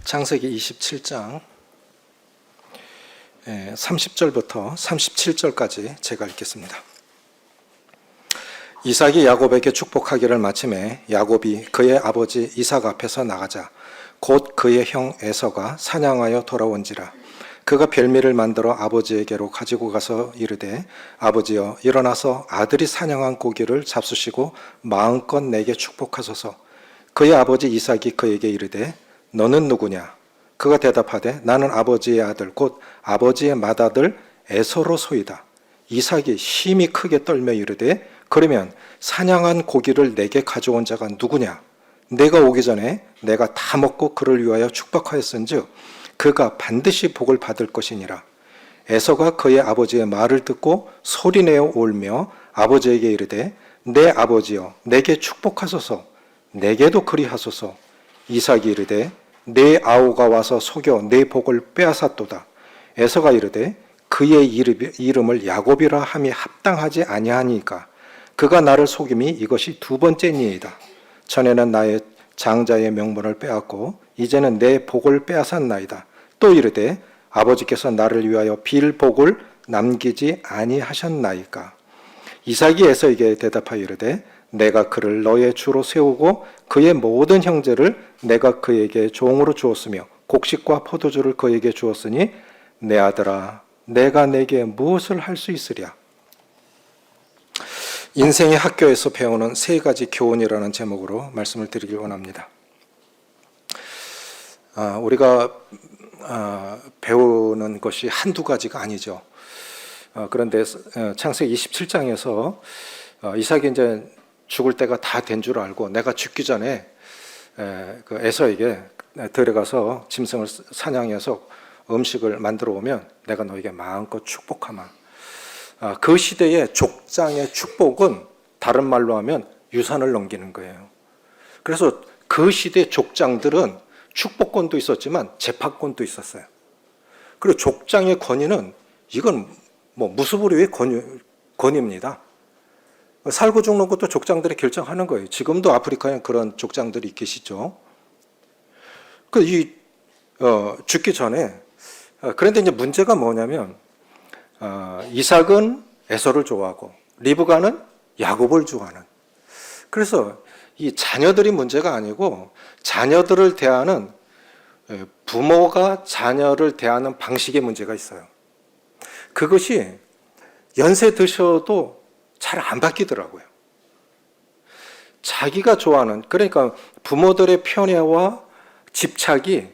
창세기 27장 30절부터 37절까지 제가 읽겠습니다. 이삭이 야곱에게 축복하기를 마침에 야곱이 그의 아버지 이삭 앞에서 나가자 곧 그의 형 에서가 사냥하여 돌아온지라. 그가 별미를 만들어 아버지에게로 가지고 가서 이르되 아버지여 일어나서 아들이 사냥한 고기를 잡수시고 마음껏 내게 축복하소서. 그의 아버지 이삭이 그에게 이르되 너는 누구냐? 그가 대답하되 나는 아버지의 아들 곧 아버지의 맏아들 에서로소이다. 이삭이 심히 크게 떨며 이르되 그러면 사냥한 고기를 내게 가져온 자가 누구냐? 내가 오기 전에 내가 다 먹고 그를 위하여 축복하였은즉 그가 반드시 복을 받을 것이니라. 에서가 그의 아버지의 말을 듣고 소리내어 울며 아버지에게 이르되 내 아버지여 내게 축복하소서. 내게도 그리하소서. 이삭이 이르되 내 아우가 와서 속여 내 복을 빼앗았도다. 에서가 이르되 그의 이름을 야곱이라 함이 합당하지 아니하니까 그가 나를 속임이 이것이 두 번째니이다. 전에는 나의 장자의 명분을 빼앗고 이제는 내 복을 빼앗았나이다. 또 이르되 아버지께서 나를 위하여 빌 복을 남기지 아니하셨나이까. 이삭이 에서에게 대답하여 이르되 내가 그를 너의 주로 세우고 그의 모든 형제를 내가 그에게 종으로 주었으며 곡식과 포도주를 그에게 주었으니 내 아들아 내가 내게 무엇을 할 수 있으랴. 인생의 학교에서 배우는 세 가지 교훈이라는 제목으로 말씀을 드리길 원합니다. 우리가 배우는 것이 한두 가지가 아니죠. 그런데 창세기 27장에서 이삭이 이제 죽을 때가 다 된 줄 알고 내가 죽기 전에 그 에서에게 들어가서 짐승을 사냥해서 음식을 만들어 오면 내가 너에게 마음껏 축복하마. 그 시대의 족장의 축복은 다른 말로 하면 유산을 넘기는 거예요. 그래서 그 시대 족장들은 축복권도 있었지만 재판권도 있었어요. 그리고 족장의 권위는 이건 뭐 무수부리의 권위입니다. 살고 죽는 것도 족장들이 결정하는 거예요. 지금도 아프리카에 그런 족장들이 계시죠. 죽기 전에 그런데 이제 문제가 뭐냐면 이삭은 에서를 좋아하고 리브가는 야곱을 좋아하는. 그래서 이 자녀들이 문제가 아니고 자녀들을 대하는 부모가 자녀를 대하는 방식의 문제가 있어요. 그것이 연세 드셔도 잘 안 바뀌더라고요. 자기가 좋아하는, 그러니까 부모들의 편애와 집착이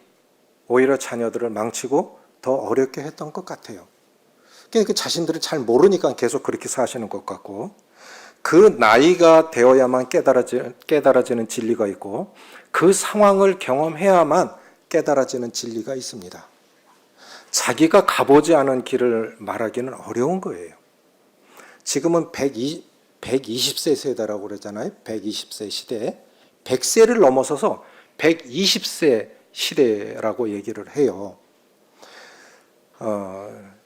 오히려 자녀들을 망치고 더 어렵게 했던 것 같아요. 그러니까 자신들이 잘 모르니까 계속 그렇게 사시는 것 같고, 그 나이가 되어야만 깨달아지는 진리가 있고 그 상황을 경험해야만 깨달아지는 진리가 있습니다. 자기가 가보지 않은 길을 말하기는 어려운 거예요. 지금은 120세 세대라고 그러잖아요. 120세 시대. 100세를 넘어서서 120세 시대라고 얘기를 해요.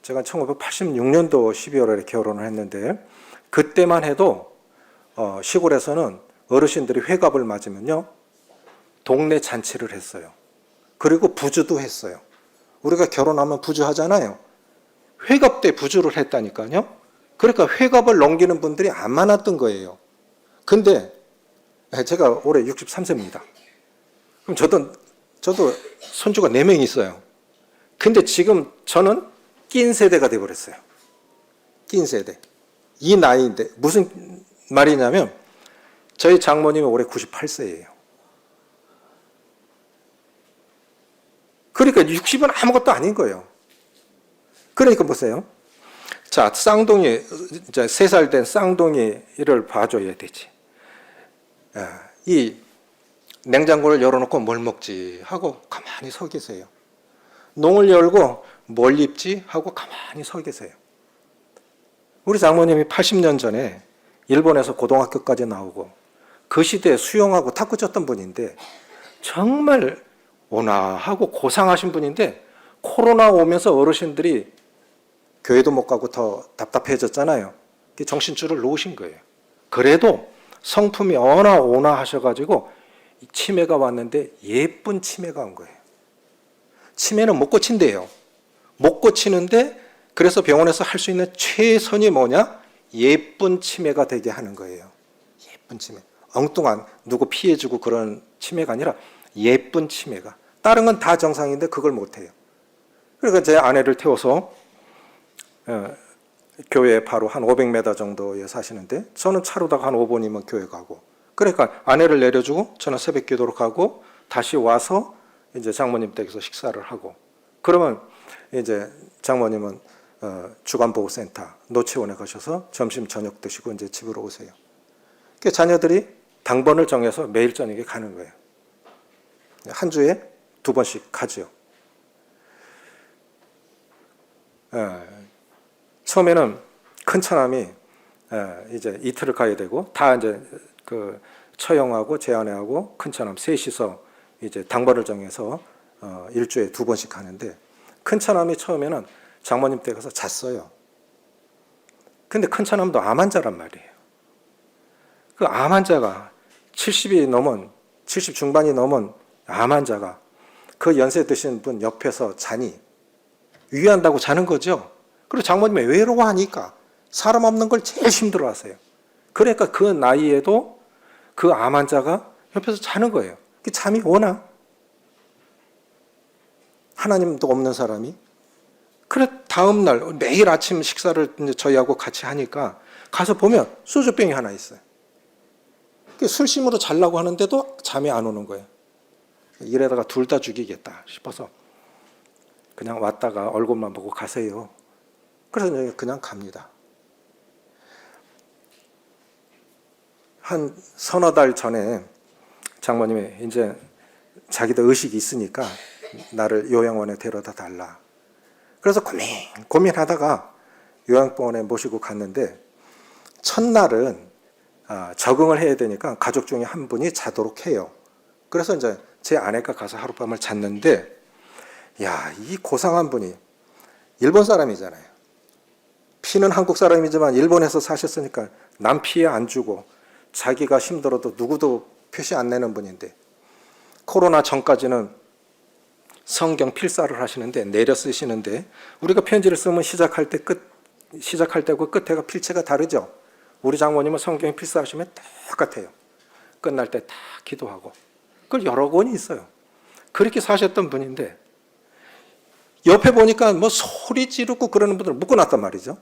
제가 1986년도 12월에 결혼을 했는데 그때만 해도 시골에서는 어르신들이 회갑을 맞으면요 동네 잔치를 했어요. 그리고 부주도 했어요. 우리가 결혼하면 부주하잖아요. 회갑 때 부주를 했다니까요. 그러니까 회갑을 넘기는 분들이 안 많았던 거예요. 근데 제가 올해 63세입니다. 그럼 저도 손주가 4명 있어요. 근데 지금 저는 낀 세대가 돼버렸어요. 낀 세대. 이 나이인데 무슨 말이냐면 저희 장모님이 올해 98세예요. 그러니까 60은 아무것도 아닌 거예요. 그러니까 보세요. 자, 쌍둥이, 이제 3살 된 쌍둥이를 봐줘야 되지. 이 냉장고를 열어놓고 뭘 먹지 하고 가만히 서 계세요. 농을 열고 뭘 입지 하고 가만히 서 계세요. 우리 장모님이 80년 전에 일본에서 고등학교까지 나오고 그 시대에 수영하고 탁구 쳤던 분인데 정말 온화하고 고상하신 분인데 코로나 오면서 어르신들이 교회도 못 가고 더 답답해졌잖아요. 정신줄을 놓으신 거예요. 그래도 성품이 온화하셔가지고 치매가 왔는데 예쁜 치매가 온 거예요. 치매는 못 고친대요. 못 고치는데 그래서 병원에서 할 수 있는 최선이 뭐냐? 예쁜 치매가 되게 하는 거예요. 예쁜 치매. 엉뚱한 누구 피해주고 그런 치매가 아니라 예쁜 치매가. 다른 건 다 정상인데 그걸 못해요. 그러니까 제 아내를 태워서 교회 바로 한 500m 정도에 사시는데 저는 차로다가 한 5분이면 교회 가고, 그러니까 아내를 내려주고 저는 새벽 기도로 가고 다시 와서 이제 장모님 댁에서 식사를 하고, 그러면 이제 장모님은 주간보호센터 노치원에 가셔서 점심 저녁 드시고 이제 집으로 오세요. 그러니까 자녀들이 당번을 정해서 매일 저녁에 가는 거예요. 한 주에 2번씩 가죠. 처음에는 큰 처남이 이제 이틀을 가야 되고, 다 이제 그 처형하고 제 아내하고 큰 처남 셋이서 이제 당번을 정해서 일주일에 2번씩 가는데, 큰 처남이 처음에는 장모님 댁 가서 잤어요. 근데 큰 처남도 암 환자란 말이에요. 그 암 환자가 70 중반이 넘은 암 환자가 그 연세 드신 분 옆에서 자니 위한다고 자는 거죠. 그리고 장모님이 외로워하니까 사람 없는 걸 제일 힘들어하세요. 그러니까 그 나이에도 그 암 환자가 옆에서 자는 거예요. 잠이 오나? 하나님도 없는 사람이. 그래 다음 날 매일 아침 식사를 이제 저희하고 같이 하니까 가서 보면 소주병이 하나 있어요. 술심으로 자려고 하는데도 잠이 안 오는 거예요. 이래다가 둘 다 죽이겠다 싶어서 그냥 왔다가 얼굴만 보고 가세요. 그래서 그냥 갑니다. 한 서너 달 전에 장모님이 이제 자기도 의식이 있으니까 나를 요양원에 데려다 달라. 그래서 고민하다가 요양병원에 모시고 갔는데, 첫날은 적응을 해야 되니까 가족 중에 한 분이 자도록 해요. 그래서 이제 제 아내가 가서 하룻밤을 잤는데, 야, 이 고상한 분이 일본 사람이잖아요. 피는 한국 사람이지만 일본에서 사셨으니까 남 피해 안 주고 자기가 힘들어도 누구도 표시 안 내는 분인데, 코로나 전까지는 성경 필사를 하시는데 내려 쓰시는데, 우리가 편지를 쓰면 시작할 때고 끝에가 필체가 다르죠. 우리 장모님은 성경 필사하시면 똑같아요. 끝날 때 다 기도하고. 그걸 여러 권이 있어요. 그렇게 사셨던 분인데, 옆에 보니까 뭐 소리 지르고 그러는 분들 묶어놨단 말이죠.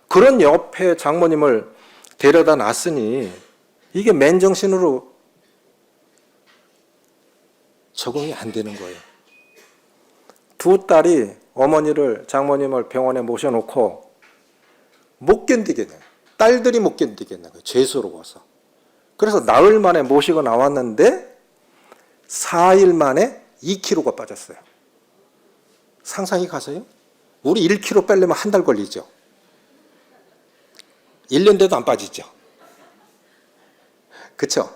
그런 옆에 장모님을 데려다 놨으니 이게 맨정신으로 적응이 안 되는 거예요. 두 딸이 장모님을 병원에 모셔놓고 못 견디겠네요. 딸들이 못 견디겠는 거예요. 죄스러워서. 그래서 나흘 만에 모시고 나왔는데 4일 만에 2kg가 빠졌어요. 상상이 가세요? 우리 1kg 빼려면 한 달 걸리죠. 1년 돼도 안 빠지죠. 그렇죠?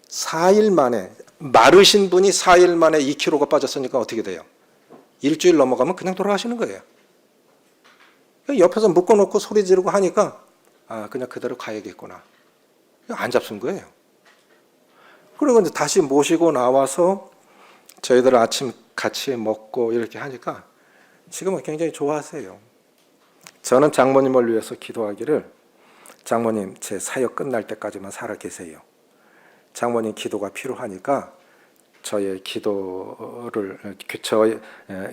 4일 만에, 마르신 분이 4일 만에 2kg가 빠졌으니까 어떻게 돼요? 일주일 넘어가면 그냥 돌아가시는 거예요. 옆에서 묶어놓고 소리 지르고 하니까 그냥 그대로 가야겠구나. 안 잡순 거예요. 그리고 이제 다시 모시고 나와서 저희들 아침 같이 먹고 이렇게 하니까 지금은 굉장히 좋아하세요. 저는 장모님을 위해서 기도하기를, 장모님 제 사역 끝날 때까지만 살아 계세요. 장모님 기도가 필요하니까 저의 기도를, 저의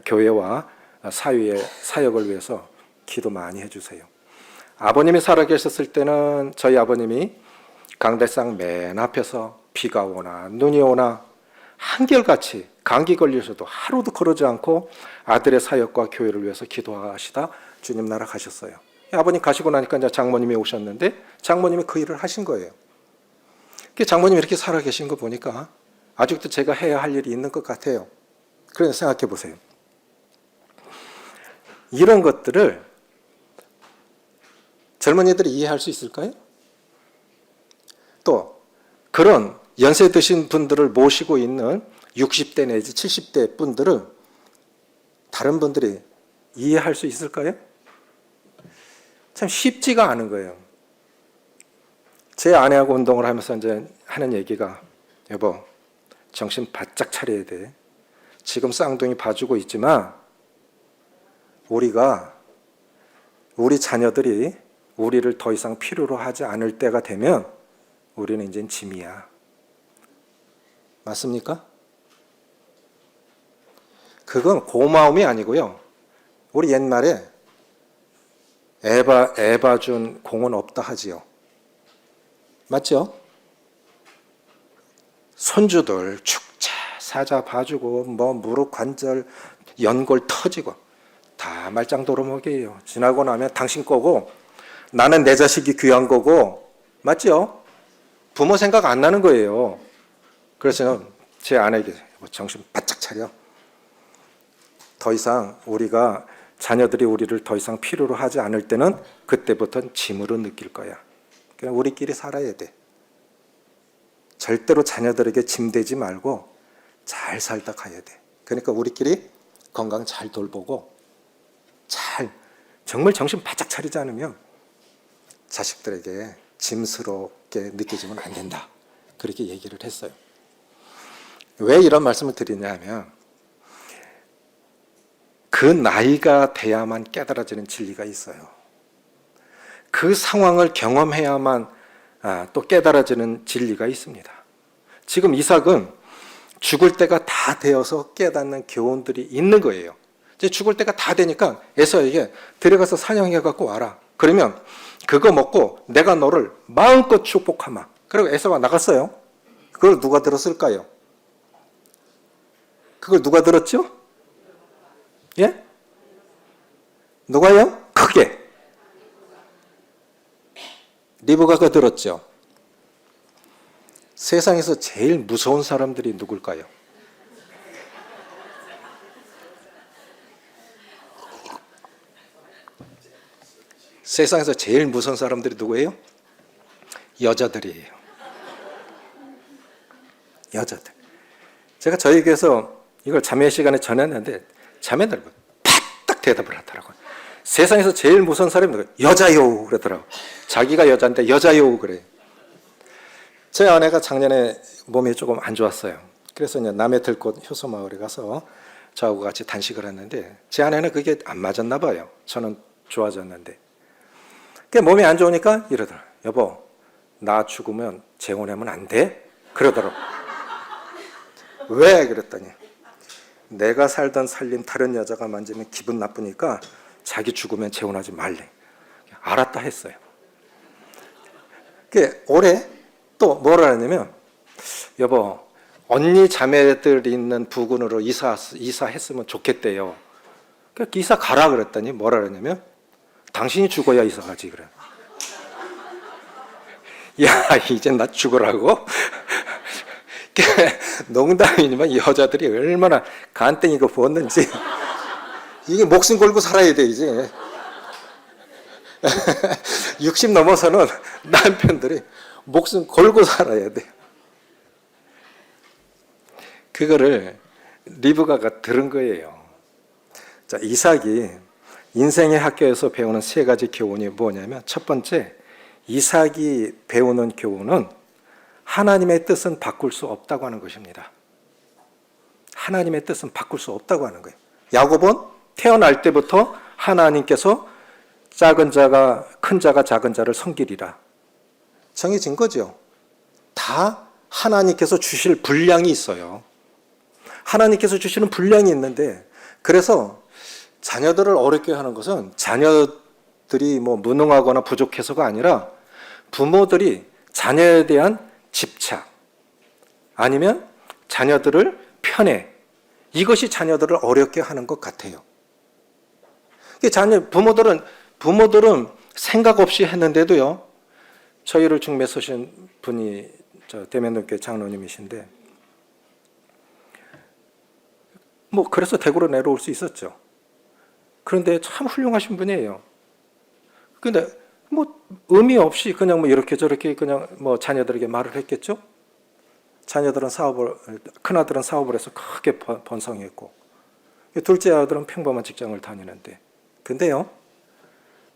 교회와 사위의 사역을 위해서 기도 많이 해주세요. 아버님이 살아계셨을 때는 저희 아버님이 강대상 맨 앞에서 비가 오나 눈이 오나 한결같이 감기 걸리셔도 하루도 그러지 않고 아들의 사역과 교회를 위해서 기도하시다 주님 나라 가셨어요. 아버님 가시고 나니까 이제 장모님이 오셨는데 장모님이 그 일을 하신 거예요. 장모님이 이렇게 살아계신 거 보니까 아직도 제가 해야 할 일이 있는 것 같아요. 그래서 생각해 보세요. 이런 것들을 젊은이들이 이해할 수 있을까요? 또 그런 연세 드신 분들을 모시고 있는 60대 내지 70대 분들을 다른 분들이 이해할 수 있을까요? 참 쉽지가 않은 거예요. 제 아내하고 운동을 하면서 이제 하는 얘기가, 여보, 정신 바짝 차려야 돼. 지금 쌍둥이 봐주고 있지만 우리 자녀들이 우리를 더 이상 필요로 하지 않을 때가 되면 우리는 이젠 짐이야. 맞습니까? 그건 고마움이 아니고요. 우리 옛말에 애 봐준 공은 없다 하지요. 맞죠? 손주들 축자 사자 봐주고 뭐 무릎 관절 연골 터지고 다 말짱 도루묵이에요. 지나고 나면 당신 거고 나는 내 자식이 귀한 거고, 맞죠? 부모 생각 안 나는 거예요. 그래서 제 아내에게 정신 바짝 차려. 더 이상 우리가 자녀들이 우리를 더 이상 필요로 하지 않을 때는 그때부터는 짐으로 느낄 거야. 그냥 우리끼리 살아야 돼. 절대로 자녀들에게 짐 되지 말고 잘 살다 가야 돼. 그러니까 우리끼리 건강 잘 돌보고 정말 정신 바짝 차리지 않으면 자식들에게 짐스럽게 느껴지면 안 된다. 그렇게 얘기를 했어요. 왜 이런 말씀을 드리냐면 그 나이가 돼야만 깨달아지는 진리가 있어요. 그 상황을 경험해야만 또 깨달아지는 진리가 있습니다. 지금 이삭은 죽을 때가 다 되어서 깨닫는 교훈들이 있는 거예요. 이제 죽을 때가 다 되니까 에서에게 들어가서 사냥해 갖고 와라. 그러면 그거 먹고 내가 너를 마음껏 축복하마. 그리고 에서가 나갔어요. 그걸 누가 들었을까요? 그걸 누가 들었죠? 예? 누가요? 크게. 리브가가 들었죠. 세상에서 제일 무서운 사람들이 누굴까요? 세상에서 제일 무서운 사람들이 누구예요? 여자들이에요. 여자들. 제가 저희 교회에서 이걸 자매 시간에 전했는데 자매들 팍딱 대답을 하더라고요. 세상에서 제일 무서운 사람이 누구예요? 여자요 그러더라고요. 자기가 여자인데 여자요 그래요. 제 아내가 작년에 몸이 조금 안 좋았어요. 그래서 이제 남해 들꽃 효소마을에 가서 저하고 같이 단식을 했는데 제 아내는 그게 안 맞았나 봐요. 저는 좋아졌는데. 몸이 안 좋으니까 이러더라. 여보, 나 죽으면 재혼하면 안 돼? 그러더라고. 왜? 그랬더니 내가 살던 살림 다른 여자가 만지면 기분 나쁘니까 자기 죽으면 재혼하지 말래. 알았다 했어요. 올해 또 뭐라 하냐면 여보, 언니 자매들 있는 부근으로 이사했으면 좋겠대요. 그러니까 이사 가라 그랬더니 뭐라 그러냐면 당신이 죽어야 이사 가지 그래. 야, 이제 나 죽으라고? 농담이지만 여자들이 얼마나 간땡이가 부었는지 이게 목숨 걸고 살아야 돼 이제. 60 넘어서는 남편들이 목숨 걸고 살아야 돼. 그거를 리브가가 들은 거예요. 자, 이삭이 인생의 학교에서 배우는 세 가지 교훈이 뭐냐면 첫 번째, 이삭이 배우는 교훈은 하나님의 뜻은 바꿀 수 없다고 하는 것입니다. 하나님의 뜻은 바꿀 수 없다고 하는 거예요. 야곱은 태어날 때부터 하나님께서 작은 자가 큰 자가 작은 자를 섬기리라 정해진 거죠. 다 하나님께서 주실 분량이 있어요. 하나님께서 주시는 분량이 있는데, 그래서 자녀들을 어렵게 하는 것은 자녀들이 무능하거나 부족해서가 아니라 부모들이 자녀에 대한 집착 아니면 자녀들을 편애, 이것이 자녀들을 어렵게 하는 것 같아요. 부모들은 생각 없이 했는데도요. 저희를 중매 서신 분이 대면동교회 장로님이신데 그래서 대구로 내려올 수 있었죠. 그런데 참 훌륭하신 분이에요. 근데 의미 없이 그냥 이렇게 저렇게 그냥 자녀들에게 말을 했겠죠. 자녀들은 큰아들은 사업을 해서 크게 번성했고 둘째 아들은 평범한 직장을 다니는데, 근데요,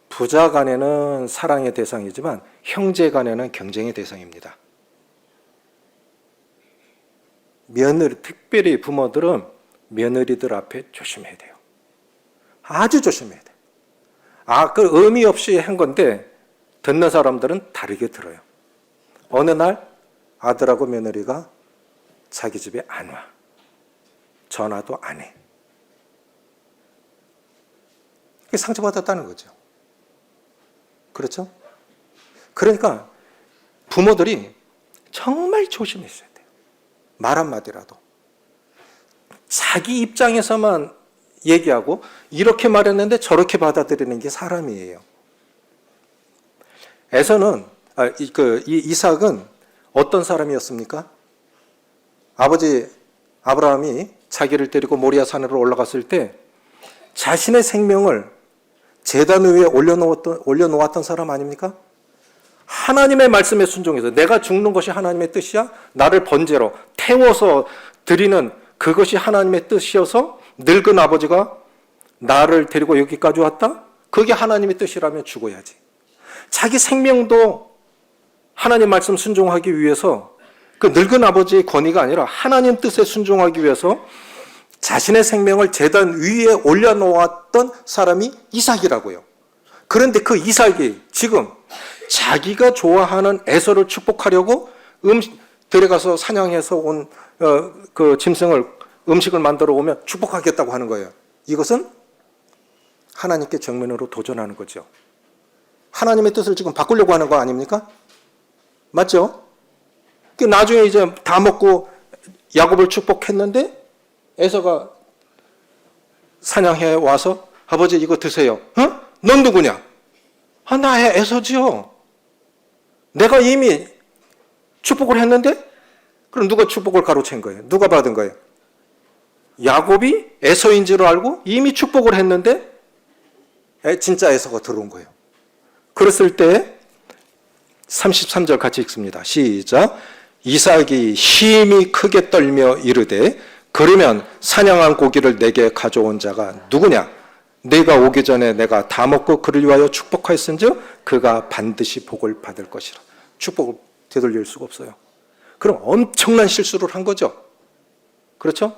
부자 간에는 사랑의 대상이지만 형제 간에는 경쟁의 대상입니다. 특별히 부모들은 며느리들 앞에 조심해야 돼요. 아주 조심해야 돼요. 그 의미 없이 한 건데 듣는 사람들은 다르게 들어요. 어느 날 아들하고 며느리가 자기 집에 안 와. 전화도 안 해. 그게 상처받았다는 거죠. 그렇죠? 그러니까 부모들이 정말 조심했어야 돼요. 말 한마디라도. 자기 입장에서만 얘기하고 이렇게 말했는데 저렇게 받아들이는 게 사람이에요. 이삭은 어떤 사람이었습니까? 아버지 아브라함이 자기를 데리고 모리아 산으로 올라갔을 때 자신의 생명을 제단 위에 올려놓았던 사람 아닙니까? 하나님의 말씀에 순종해서 내가 죽는 것이 하나님의 뜻이야? 나를 번제로 태워서 드리는 그것이 하나님의 뜻이어서 늙은 아버지가 나를 데리고 여기까지 왔다? 그게 하나님의 뜻이라면 죽어야지. 자기 생명도 하나님 말씀 순종하기 위해서 그 늙은 아버지의 권위가 아니라 하나님 뜻에 순종하기 위해서 자신의 생명을 제단 위에 올려놓았던 사람이 이삭이라고요. 그런데 그 이삭이 지금 자기가 좋아하는 에서를 축복하려고 데려가서 사냥해서 온 그 짐승을 음식을 만들어 오면 축복하겠다고 하는 거예요. 이것은 하나님께 정면으로 도전하는 거죠. 하나님의 뜻을 지금 바꾸려고 하는 거 아닙니까? 맞죠? 나중에 이제 다 먹고 야곱을 축복했는데 에서가 사냥해 와서 아버지 이거 드세요. 응? 넌 누구냐? 나의 에서지요. 내가 이미 축복을 했는데 그럼 누가 축복을 가로챈 거예요? 누가 받은 거예요? 야곱이 에서인 줄 알고 이미 축복을 했는데 진짜 에서가 들어온 거예요. 그랬을 때 33절 같이 읽습니다. 시작. 이삭이 힘이 크게 떨며 이르되 그러면 사냥한 고기를 내게 가져온 자가 누구냐? 내가 오기 전에 내가 다 먹고 그를 위하여 축복하였은즉 그가 반드시 복을 받을 것이라. 축복을 되돌릴 수가 없어요. 그럼 엄청난 실수를 한 거죠. 그렇죠?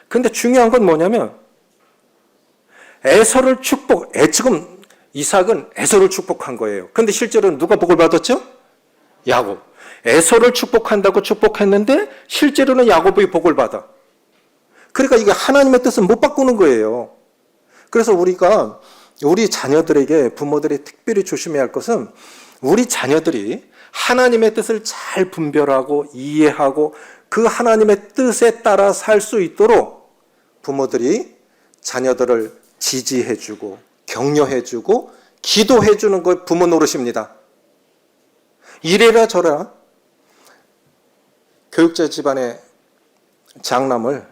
근데 중요한 건 뭐냐면 에서를 지금 이삭은 에서를 축복한 거예요. 근데 실제로는 누가 복을 받았죠? 야곱. 에서를 축복한다고 축복했는데 실제로는 야곱이 복을 받아. 그러니까 이게 하나님의 뜻은 못 바꾸는 거예요. 그래서 우리가 우리 자녀들에게 부모들이 특별히 조심해야 할 것은 우리 자녀들이 하나님의 뜻을 잘 분별하고 이해하고 그 하나님의 뜻에 따라 살 수 있도록 부모들이 자녀들을 지지해주고 격려해주고 기도해주는 것 부모 노릇입니다. 이래라 저래라 교육자 집안의 장남을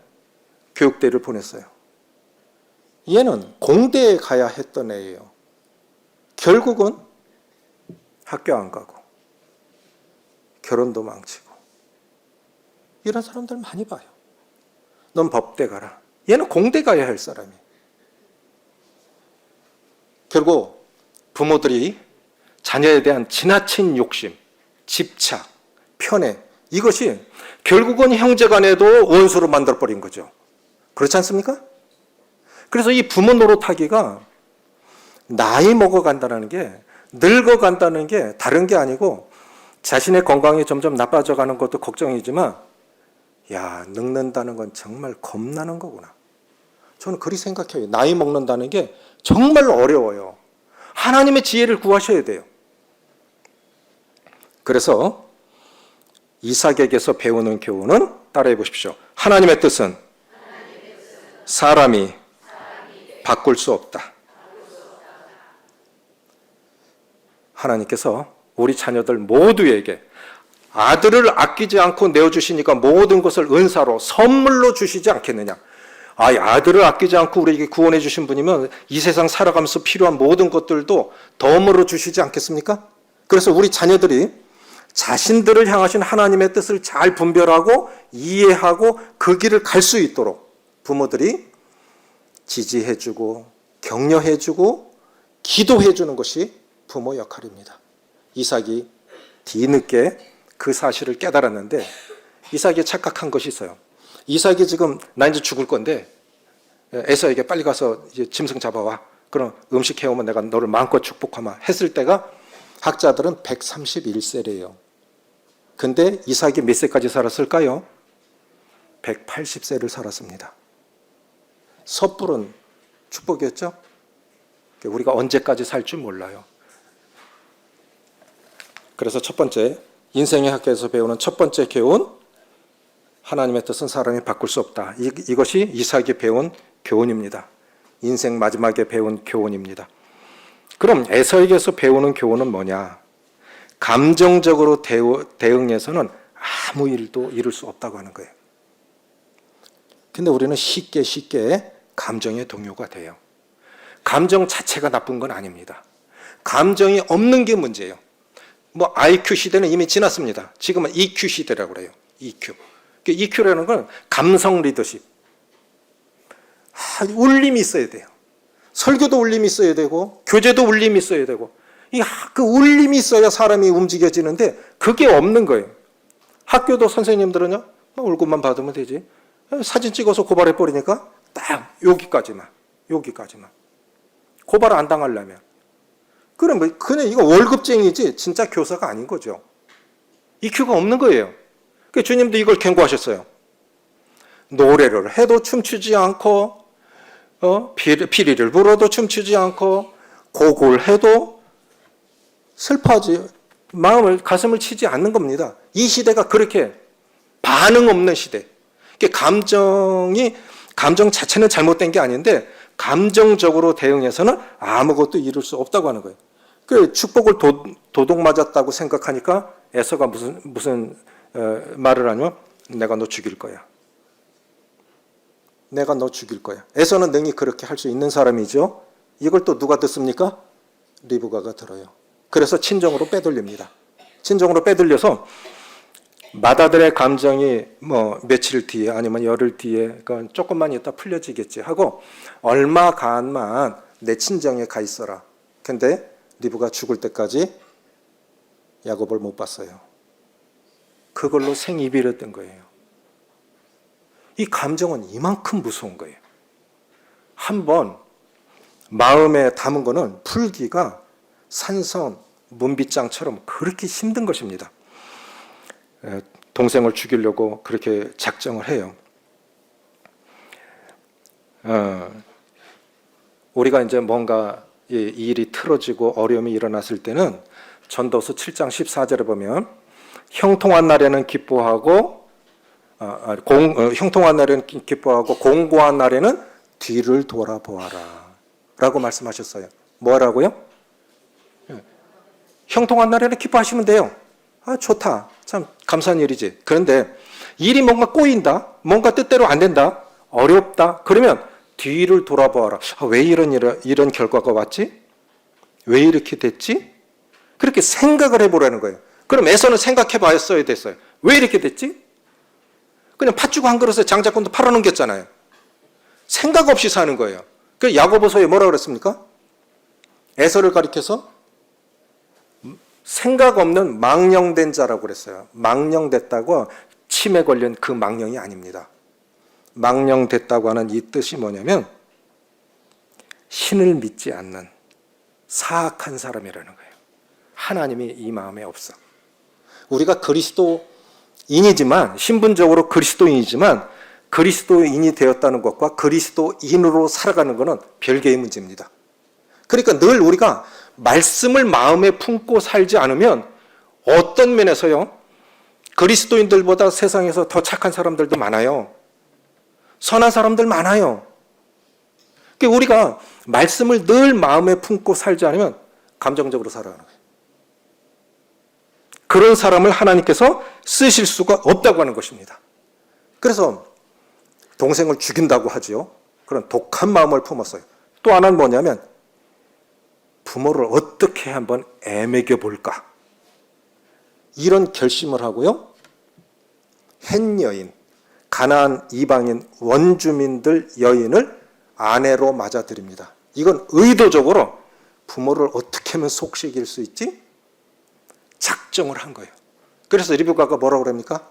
교육대를 보냈어요. 얘는 공대에 가야 했던 애예요. 결국은 학교 안 가고 결혼도 망치고 이런 사람들 많이 봐요. 넌 법대 가라. 얘는 공대 가야 할 사람이에요. 결국 부모들이 자녀에 대한 지나친 욕심, 집착, 편애 이것이 결국은 형제간에도 원수로 만들어버린 거죠. 그렇지 않습니까? 그래서 이 부모 노릇하기가 나이 먹어간다는 게 늙어간다는 게 다른 게 아니고 자신의 건강이 점점 나빠져가는 것도 걱정이지만 늙는다는 건 정말 겁나는 거구나. 저는 그리 생각해요. 나이 먹는다는 게 정말 어려워요. 하나님의 지혜를 구하셔야 돼요. 그래서 이삭에게서 배우는 교훈은 따라해 보십시오. 하나님의 뜻은 사람이 바꿀 수 없다. 하나님께서 우리 자녀들 모두에게 아들을 아끼지 않고 내어주시니까 모든 것을 은사로 선물로 주시지 않겠느냐. 아들을 아끼지 않고 우리에게 구원해 주신 분이면 이 세상 살아가면서 필요한 모든 것들도 덤으로 주시지 않겠습니까? 그래서 우리 자녀들이 자신들을 향하신 하나님의 뜻을 잘 분별하고 이해하고 그 길을 갈 수 있도록 부모들이 지지해주고 격려해주고 기도해주는 것이 부모 역할입니다. 이삭이 뒤늦게 그 사실을 깨달았는데 이삭이 착각한 것이 있어요. 이삭이 지금 나 이제 죽을 건데 에서에게 빨리 가서 이제 짐승 잡아와. 그럼 음식 해오면 내가 너를 마음껏 축복하마. 했을 때가 학자들은 131세래요. 근데 이삭이 몇 세까지 살았을까요? 180세를 살았습니다. 섣부른 축복이었죠? 우리가 언제까지 살 줄 몰라요. 그래서 첫 번째, 인생의 학교에서 배우는 첫 번째 교훈, 하나님의 뜻은 사람이 바꿀 수 없다. 이것이 이삭이 배운 교훈입니다. 인생 마지막에 배운 교훈입니다. 그럼 에서에게서 배우는 교훈은 뭐냐? 감정적으로 대응해서는 아무 일도 이룰 수 없다고 하는 거예요. 근데 우리는 쉽게 감정의 동요가 돼요. 감정 자체가 나쁜 건 아닙니다. 감정이 없는 게 문제예요. 뭐 IQ 시대는 이미 지났습니다. 지금은 EQ 시대라고 그래요. EQ. EQ라는 건 감성 리더십. 울림이 있어야 돼요. 설교도 울림이 있어야 되고 교제도 울림이 있어야 되고 그 울림이 있어야 사람이 움직여지는데 그게 없는 거예요. 학교도 선생님들은요, 얼굴만 받으면 되지. 사진 찍어서 고발해버리니까 딱 여기까지만. 고발 안 당하려면. 그럼 그냥 이거 월급쟁이지 진짜 교사가 아닌 거죠. EQ가 없는 거예요. 그러니까 주님도 이걸 경고하셨어요. 노래를 해도 춤추지 않고 피리를 불어도 춤추지 않고 곡을 해도 슬퍼하지 가슴을 치지 않는 겁니다. 이 시대가 그렇게 반응 없는 시대. 감정 자체는 잘못된 게 아닌데 감정적으로 대응해서는 아무것도 이룰 수 없다고 하는 거예요. 그 축복을 도둑 맞았다고 생각하니까 에서가 무슨 말을 하냐면 내가 너 죽일 거야. 내가 너 죽일 거야. 에서는 능히 그렇게 할 수 있는 사람이죠. 이걸 또 누가 듣습니까? 리브가가 들어요. 그래서 친정으로 빼돌립니다. 친정으로 빼돌려서 맏아들의 감정이 뭐 며칠 뒤에 아니면 열흘 뒤에 그건 조금만 있다 풀려지겠지 하고 얼마 간만 내 친정에 가 있어라. 근데 리브가 죽을 때까지 야곱을 못 봤어요. 그걸로 생이별을 뜬 거예요. 이 감정은 이만큼 무서운 거예요. 한번 마음에 담은 거는 풀기가 산성, 문빗장처럼 그렇게 힘든 것입니다. 동생을 죽이려고 그렇게 작정을 해요. 우리가 이제 뭔가 이 일이 틀어지고 어려움이 일어났을 때는 전도서 7장 14절에 보면 형통한 날에는 기뻐하고 형통한 날에는 기뻐하고 공고한 날에는 뒤를 돌아보아라 라고 말씀하셨어요. 뭐라고요? 형통한 날에는 기뻐하시면 돼요. 좋다. 참 감사한 일이지. 그런데 일이 뭔가 꼬인다. 뭔가 뜻대로 안 된다. 어렵다. 그러면 뒤를 돌아보아라. 왜 이런 결과가 왔지? 왜 이렇게 됐지? 그렇게 생각을 해보라는 거예요. 그럼 에서는 생각해 봤어야 됐어요. 왜 이렇게 됐지? 그냥 팥죽 한 그릇에 장자권도 팔아넘겼잖아요. 생각 없이 사는 거예요. 그 야고보서에 뭐라고 그랬습니까? 에서를 가리켜서 생각 없는 망령된 자라고 그랬어요. 망령됐다고 치매 걸린 그 망령이 아닙니다. 망령됐다고 하는 이 뜻이 뭐냐면 신을 믿지 않는 사악한 사람이라는 거예요. 하나님이 이 마음에 없어. 우리가 그리스도인이지만 신분적으로 그리스도인이지만 그리스도인이 되었다는 것과 그리스도인으로 살아가는 것은 별개의 문제입니다. 그러니까 늘 우리가 말씀을 마음에 품고 살지 않으면 어떤 면에서요, 그리스도인들보다 세상에서 더 착한 사람들도 많아요. 선한 사람들 많아요. 그러니까 우리가 말씀을 늘 마음에 품고 살지 않으면 감정적으로 살아가는 거예요. 그런 사람을 하나님께서 쓰실 수가 없다고 하는 것입니다. 그래서 동생을 죽인다고 하죠. 그런 독한 마음을 품었어요. 또 하나는 뭐냐면 부모를 어떻게 한번 애매겨 볼까? 이런 결심을 하고요. hen 여인, 가나안 이방인 원주민들 여인을 아내로 맞아들입니다. 이건 의도적으로 부모를 어떻게 하면 속삭일 수 있지? 작정을 한 거예요. 그래서 리브가가 뭐라고 그럽니까?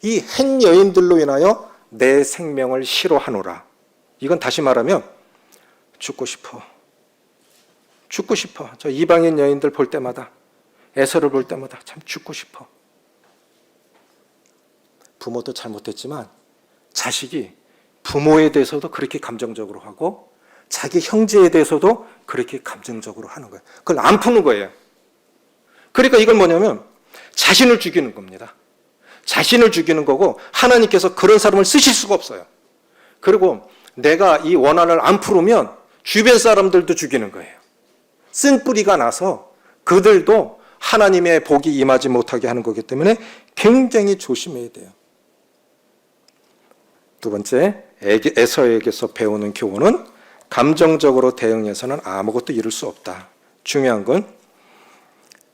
이 hen 여인들로 인하여 내 생명을 싫어하노라. 이건 다시 말하면 죽고 싶어. 죽고 싶어. 저 이방인 여인들 볼 때마다, 에서를 볼 때마다 참 죽고 싶어. 부모도 잘못했지만 자식이 부모에 대해서도 그렇게 감정적으로 하고 자기 형제에 대해서도 그렇게 감정적으로 하는 거예요. 그걸 안 푸는 거예요. 그러니까 이건 뭐냐면 자신을 죽이는 겁니다. 자신을 죽이는 거고 하나님께서 그런 사람을 쓰실 수가 없어요. 그리고 내가 이 원한을 안 풀으면 주변 사람들도 죽이는 거예요. 쓴뿌리가 나서 그들도 하나님의 복이 임하지 못하게 하는 거기 때문에 굉장히 조심해야 돼요. 두 번째, 에서에게서 배우는 교훈은 감정적으로 대응해서는 아무것도 이룰 수 없다. 중요한 건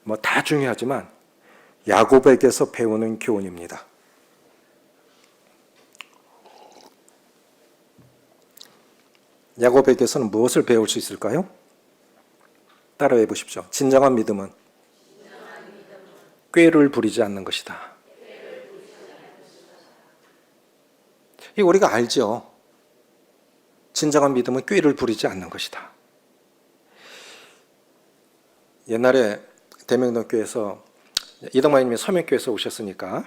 뭐 다 중요하지만 야곱에게서 배우는 교훈입니다. 야곱에게서는 무엇을 배울 수 있을까요? 따라해 보십시오. 진정한 믿음은 꾀를 부리지 않는 것이다. 이거 우리가 알죠. 진정한 믿음은 꾀를 부리지 않는 것이다. 옛날에 대명동교에서 이덕만님이 서명교에서 오셨으니까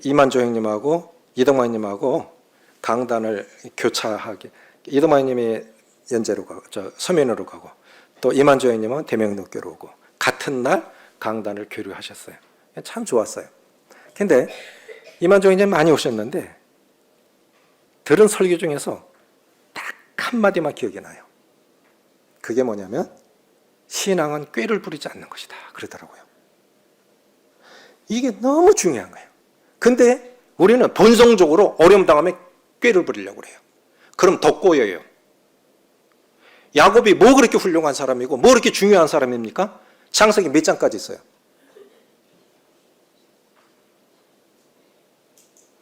이만조 형님하고 이덕만님하고 강단을 교차하게, 이덕만님이 연재로 가고 저 서면으로 가고 또 이만조 형님은 대명동교로 오고 같은 날 강단을 교류하셨어요. 참 좋았어요. 근데 이만조 형님 많이 오셨는데 들은 설교 중에서 딱 한마디만 기억이 나요. 그게 뭐냐면 신앙은 꾀를 부리지 않는 것이다 그러더라고요. 이게 너무 중요한 거예요. 근데 우리는 본성적으로 어려움 당하면 꾀를 부리려고 그래요. 그럼 더 꼬여요. 야곱이 뭐 그렇게 훌륭한 사람이고 뭐 그렇게 중요한 사람입니까? 창세기 몇 장까지 있어요?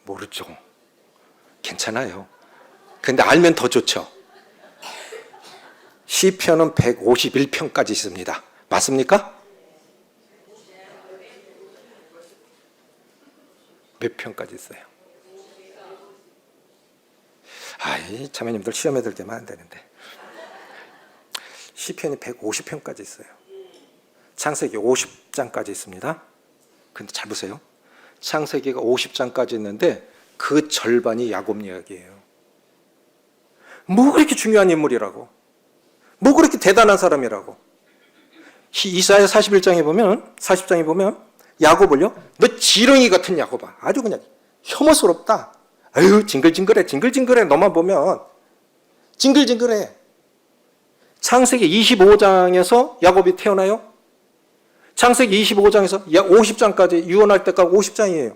모르죠. 괜찮아요. 근데 알면 더 좋죠. 시편은 151편까지 있습니다. 맞습니까? 몇 편까지 있어요? 이 자매님들 시험에 들 때만 안 되는데. 시편이 150편까지 있어요. 창세기 50장까지 있습니다. 근데 잘 보세요. 창세기가 50장까지 있는데 그 절반이 야곱 이야기예요. 뭐 그렇게 중요한 인물이라고, 뭐 그렇게 대단한 사람이라고. 이사야 41장에 보면, 40장에 보면 야곱을요, 너 지렁이 같은 야곱아, 아주 그냥 혐오스럽다. 아유 징글징글해, 징글징글해. 너만 보면 징글징글해. 창세기 25장에서 야곱이 태어나요. 창세기 25장에서 50장까지 유언할 때까지 50장이에요.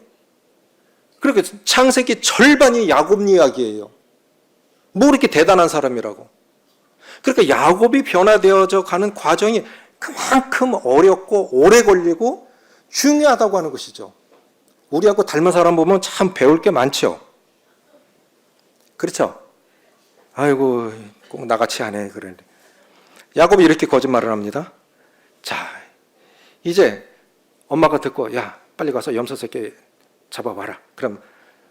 그러니까 창세기 절반이 야곱 이야기예요. 뭐 그렇게 대단한 사람이라고. 그러니까 야곱이 변화되어져 가는 과정이 그만큼 어렵고 오래 걸리고 중요하다고 하는 것이죠. 우리하고 닮은 사람 보면 참 배울 게 많죠. 그렇죠? 아이고 꼭 나같이 하네. 그런데 야곱이 이렇게 거짓말을 합니다. 자, 이제 엄마가 듣고 야 빨리 가서 염소 새끼 잡아봐라. 그럼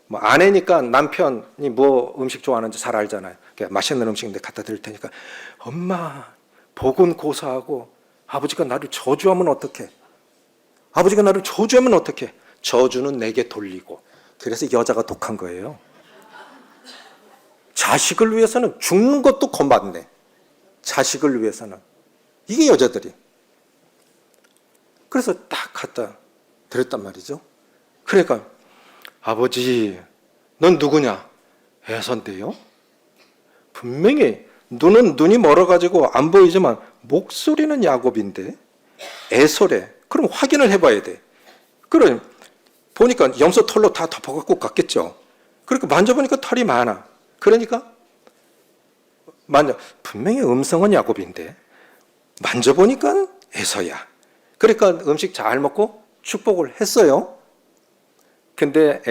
뭐 아내니까 남편이 뭐 음식 좋아하는지 잘 알잖아요. 맛있는 음식인데 갖다 드릴 테니까 엄마 복은 고사하고 아버지가 나를 저주하면 어떡해? 아버지가 나를 저주하면 어떡해? 저주는 내게 돌리고. 그래서 여자가 독한 거예요. 자식을 위해서는 죽는 것도 겁받네. 자식을 위해서는. 이게 여자들이. 그래서 딱 갖다 드렸단 말이죠. 그러니까 아버지 넌 누구냐? 에서인데요. 분명히 눈이 멀어가지고 안 보이지만 목소리는 야곱인데 에서래. 그럼 확인을 해봐야 돼. 그럼 보니까 염소 털로 다 덮어갖고 갔겠죠. 그러니까 만져보니까 털이 많아. 그러니까 분명히 음성은 야곱인데 만져보니까 에서야. 그러니까 음식 잘 먹고 축복을 했어요. 근데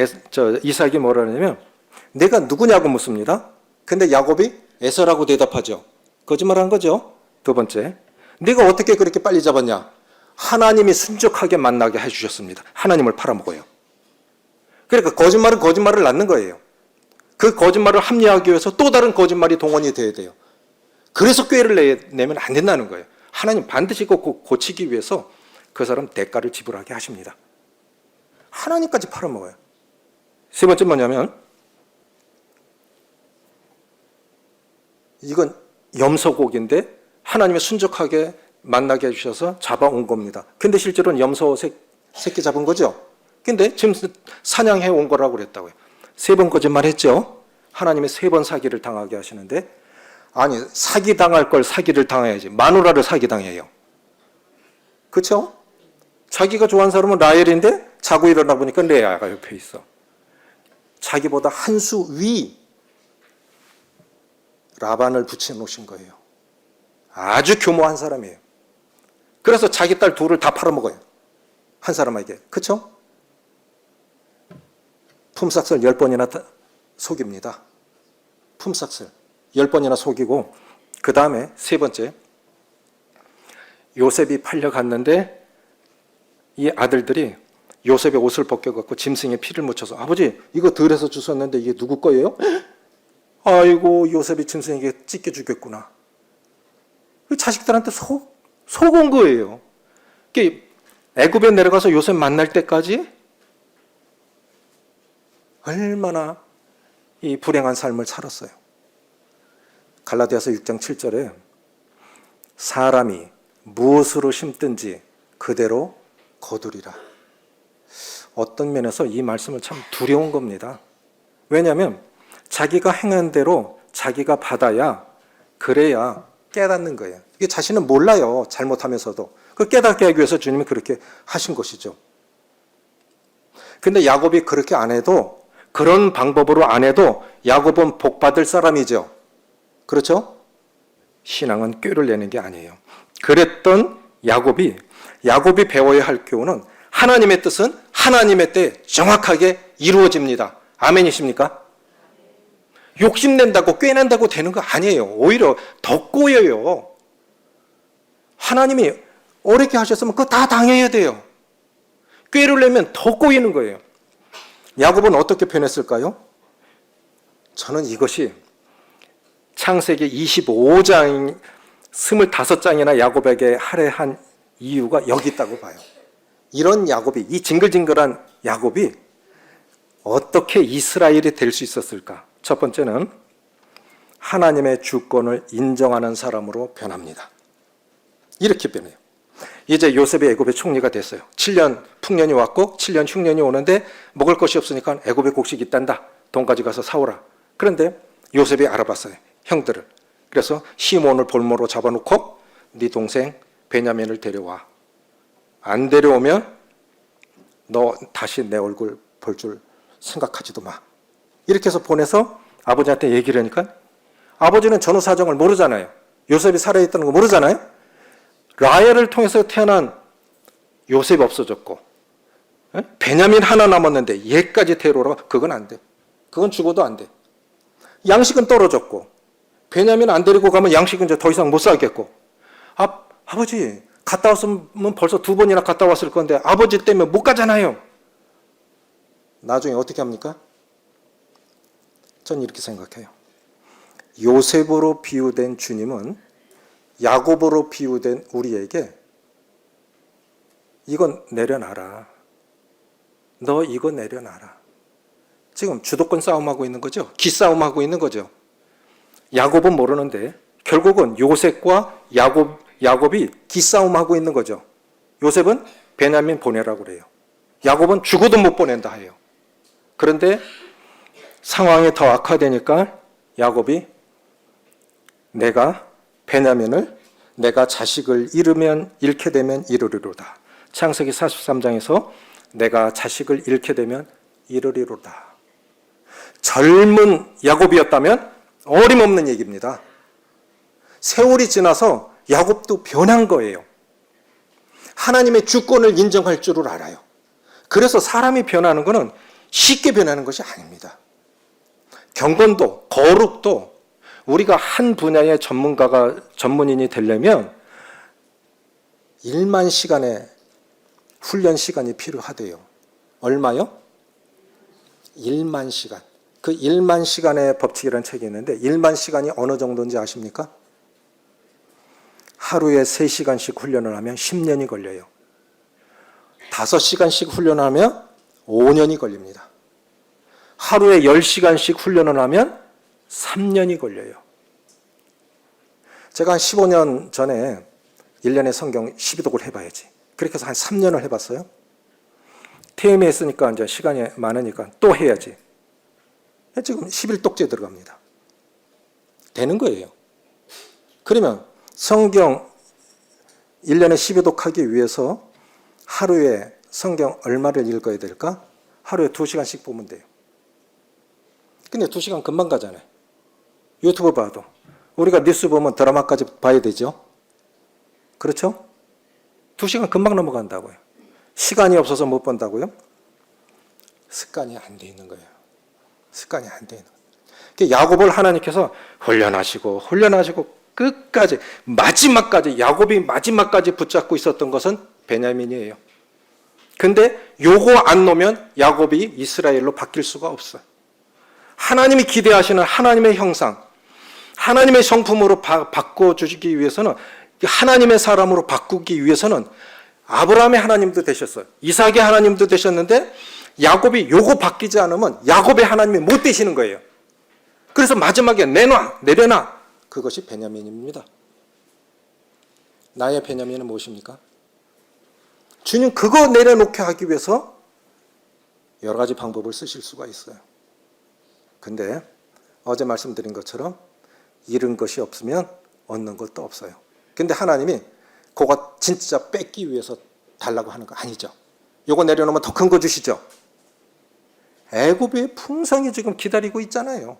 이삭이 뭐라 하냐면 내가 누구냐고 묻습니다. 근데 야곱이 에서라고 대답하죠. 거짓말한 거죠. 두 번째, 네가 어떻게 그렇게 빨리 잡았냐? 하나님이 순적하게 만나게 해주셨습니다. 하나님을 팔아먹어요. 그러니까 거짓말은 거짓말을 낳는 거예요. 그 거짓말을 합리화하기 위해서 또 다른 거짓말이 동원이 돼야 돼요. 그래서 꾀를 내면 안 된다는 거예요. 하나님 반드시 고치기 위해서 그 사람 대가를 지불하게 하십니다. 하나님까지 팔아먹어요. 세 번째 뭐냐면 이건 염소고기인데 하나님이 순적하게 만나게 해주셔서 잡아온 겁니다. 근데 실제로는 염소 새끼 잡은 거죠. 근데 지금 사냥해 온 거라고 그랬다고요. 3번 거짓말 했죠. 하나님이 3번 사기를 당하게 하시는데 아니 사기 당할 걸 사기를 당해야지. 마누라를 사기 당해요. 그렇죠? 자기가 좋아하는 사람은 라헬인데 자고 일어나 보니까 레아가 옆에 있어. 자기보다 한 수 위 라반을 붙여놓으신 거예요. 아주 교모한 사람이에요. 그래서 자기 딸 둘을 다 팔아먹어요. 한 사람에게. 그렇죠? 품삯을 10번이나 속입니다. 품삯을 10번이나 속이고 그 다음에 세 번째 요셉이 팔려갔는데 이 아들들이 요셉의 옷을 벗겨갖고 짐승에 피를 묻혀서 아버지 이거 들에서 주웠는데 이게 누구 거예요? 아이고 요셉이 짐승에게 찢겨 주겠구나. 자식들한테 속은 거예요. 애굽에 내려가서 요셉 만날 때까지 얼마나 이 불행한 삶을 살았어요. 갈라디아서 6장 7절에 사람이 무엇으로 심든지 그대로 거두리라. 어떤 면에서 이 말씀은 참 두려운 겁니다. 왜냐하면 자기가 행한 대로 자기가 받아야 그래야 깨닫는 거예요. 이게 자신은 몰라요. 잘못하면서도. 그 깨닫게 하기 위해서 주님이 그렇게 하신 것이죠. 근데 야곱이 그렇게 안 해도 그런 방법으로 안 해도 야곱은 복 받을 사람이죠. 그렇죠? 신앙은 꾀를 내는 게 아니에요. 그랬던 야곱이 배워야 할 교훈은 하나님의 뜻은 하나님의 때에 정확하게 이루어집니다. 아멘이십니까? 욕심낸다고 꾀낸다고 되는 거 아니에요. 오히려 더 꼬여요. 하나님이 어렵게 하셨으면 그거 다 당해야 돼요. 꾀를 내면 더 꼬이는 거예요. 야곱은 어떻게 표현했을까요? 저는 이것이 창세기 25장 25장이나 야곱에게 할애한 이유가 여기 있다고 봐요. 이런 야곱이, 이 징글징글한 야곱이 어떻게 이스라엘이 될 수 있었을까? 첫 번째는 하나님의 주권을 인정하는 사람으로 변합니다. 이렇게 변해요. 이제 요셉이 애굽의 총리가 됐어요. 7년 풍년이 왔고 7년 흉년이 오는데 먹을 것이 없으니까 애굽에 곡식이 있단다. 돈까지 가서 사오라. 그런데 요셉이 알아봤어요. 형들을. 그래서 시몬을 볼모로 잡아놓고 네 동생 베냐민을 데려와. 안 데려오면 너 다시 내 얼굴 볼 줄 생각하지도 마. 이렇게 해서 보내서 아버지한테 얘기를 하니까 아버지는 전후 사정을 모르잖아요. 요셉이 살아있다는 거 모르잖아요. 라헬을 통해서 태어난 요셉이 없어졌고 베냐민 하나 남았는데 얘까지 데려오라. 그건 안 돼. 그건 죽어도 안 돼. 양식은 떨어졌고 베냐민 안 데리고 가면 양식은 이제 더 이상 못 살겠고 아버지 갔다 왔으면 벌써 2번이나 갔다 왔을 건데 아버지 때문에 못 가잖아요. 나중에 어떻게 합니까? 전 이렇게 생각해요. 요셉으로 비유된 주님은 야곱으로 비유된 우리에게 이건 내려놔라. 너 이거 내려놔라. 지금 주도권 싸움하고 있는 거죠. 기싸움하고 있는 거죠. 야곱은 모르는데 결국은 요셉과 야곱이 기싸움하고 있는 거죠. 요셉은 베냐민 보내라고 그래요. 야곱은 죽어도 못 보낸다 해요. 그런데 상황이 더 악화되니까 야곱이 내가 베냐민을 내가 자식을 잃게 되면 이르리로다. 창세기 43장에서 내가 자식을 잃게 되면 이르리로다. 젊은 야곱이었다면 어림없는 얘기입니다. 세월이 지나서 야곱도 변한 거예요. 하나님의 주권을 인정할 줄을 알아요. 그래서 사람이 변하는 것은 쉽게 변하는 것이 아닙니다. 경건도 거룩도 우리가 한 분야의 전문인이 되려면 1만 시간의 훈련 시간이 필요하대요. 얼마요? 1만 시간. 그 1만 시간의 법칙이라는 책이 있는데 1만 시간이 어느 정도인지 아십니까? 하루에 3시간씩 훈련을 하면 10년이 걸려요. 5시간씩 훈련을 하면 5년이 걸립니다. 하루에 10시간씩 훈련을 하면 3년이 걸려요. 제가 한 15년 전에 1년에 성경 12독을 해봐야지. 그렇게 해서 한 3년을 해봤어요. 퇴임에 했으니까 이제 시간이 많으니까 또 해야지. 지금 11독째 들어갑니다. 되는 거예요. 그러면 성경 1년에 12독 하기 위해서 하루에 성경 얼마를 읽어야 될까? 하루에 2시간씩 보면 돼요. 근데 2시간 금방 가잖아요. 유튜브 봐도. 우리가 뉴스 보면 드라마까지 봐야 되죠. 그렇죠? 2시간 금방 넘어간다고요. 시간이 없어서 못 본다고요? 습관이 안 돼 있는 거예요. 습관이 안 돼 있는 거예요. 야곱을 하나님께서 훈련하시고 끝까지 마지막까지 야곱이 마지막까지 붙잡고 있었던 것은 베냐민이에요. 근데 요거 안 놓으면 야곱이 이스라엘로 바뀔 수가 없어요. 하나님이 기대하시는 하나님의 형상, 하나님의 성품으로 바꿔주시기 위해서는, 하나님의 사람으로 바꾸기 위해서는 아브라함의 하나님도 되셨어요. 이삭의 하나님도 되셨는데 야곱이 요거 바뀌지 않으면 야곱의 하나님이 못 되시는 거예요. 그래서 마지막에 내려놔. 그것이 베냐민입니다. 나의 베냐민은 무엇입니까? 주님 그거 내려놓게 하기 위해서 여러 가지 방법을 쓰실 수가 있어요. 근데 어제 말씀드린 것처럼 잃은 것이 없으면 얻는 것도 없어요. 근데 하나님이 그거 진짜 뺏기 위해서 달라고 하는 거 아니죠. 요거 내려놓으면 더 큰 거 주시죠. 애굽의 풍성이 지금 기다리고 있잖아요.